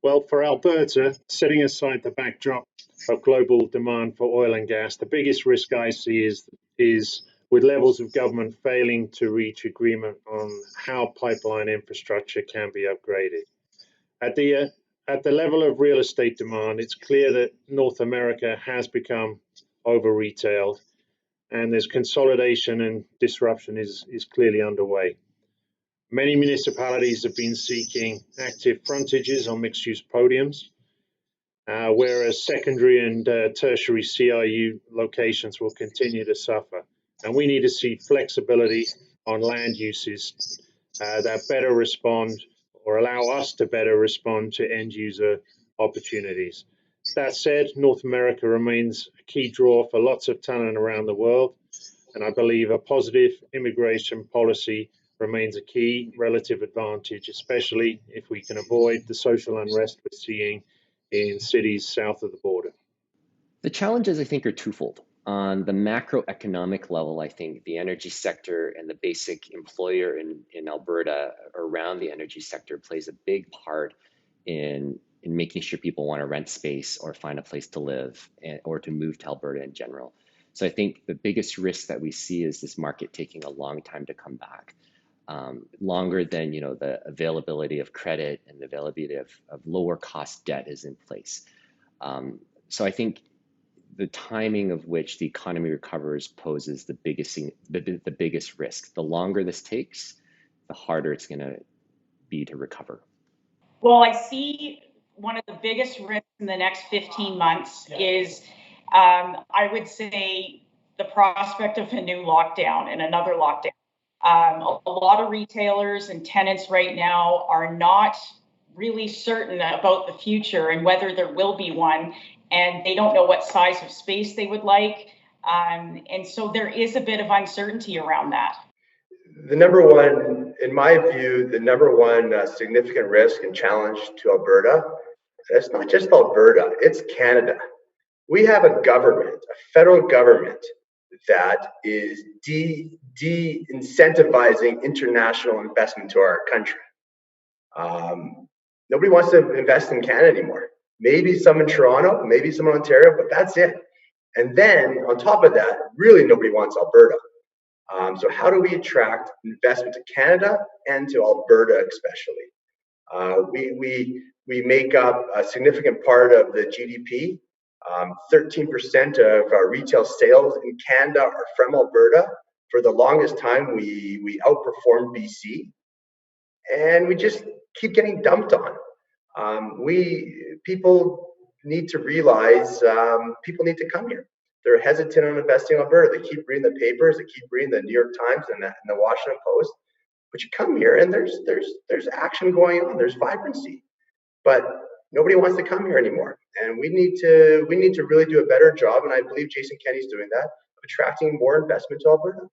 Well, for Alberta, setting aside the backdrop of global demand for oil and gas, the biggest risk I see is with levels of government failing to reach agreement on how pipeline infrastructure can be upgraded. At the level of real estate demand, it's clear that North America has become over retailed, and there's consolidation and disruption is clearly underway. Many municipalities have been seeking active frontages on mixed use podiums, whereas secondary and tertiary CRU locations will continue to suffer. And we need to see flexibility on land uses that better respond or allow us to better respond to end user opportunities. That said, North America remains a key draw for lots of talent around the world, and I believe a positive immigration policy remains a key relative advantage, especially if we can avoid the social unrest we're seeing in cities south of the border. The challenges, I think, are twofold. On the macroeconomic level, I think the energy sector and the basic employer in Alberta around the energy sector plays a big part in making sure people want to rent space or find a place to live or to move to Alberta in general. So I think the biggest risk that we see is this market taking a long time to come back, longer than the availability of credit and the availability of lower cost debt is in place. So I think the timing of which the economy recovers poses the biggest risk. The longer this takes, the harder it's going to be to recover. Well, I see one of the biggest risks in the next 15 months is, I would say, the prospect of a new lockdown and another lockdown. A lot of retailers and tenants right now are not really certain about the future and whether there will be one, and they don't know what size of space they would like. And so there is a bit of uncertainty around that. The number one, in my view, the number one significant risk and challenge to Alberta, it's not just Alberta, it's Canada. We have a government, a federal government, that is de-incentivizing international investment to our country. Nobody wants to invest in Canada anymore. Maybe some in Toronto, maybe some in Ontario, but that's it. And then on top of that, really nobody wants Alberta. So how do we attract investment to Canada and to Alberta especially? We make up a significant part of the GDP. 13% of our retail sales in Canada are from Alberta. For the longest time, we outperformed BC, and we just keep getting dumped on. People need to realize people need to come here. They're hesitant on investing in Alberta. They keep reading the papers, they keep reading the New York Times and the Washington Post. But you come here and there's action going on. There's vibrancy, but nobody wants to come here anymore. And we need to really do a better job. And I believe Jason Kenney's doing that, of attracting more investment to Alberta.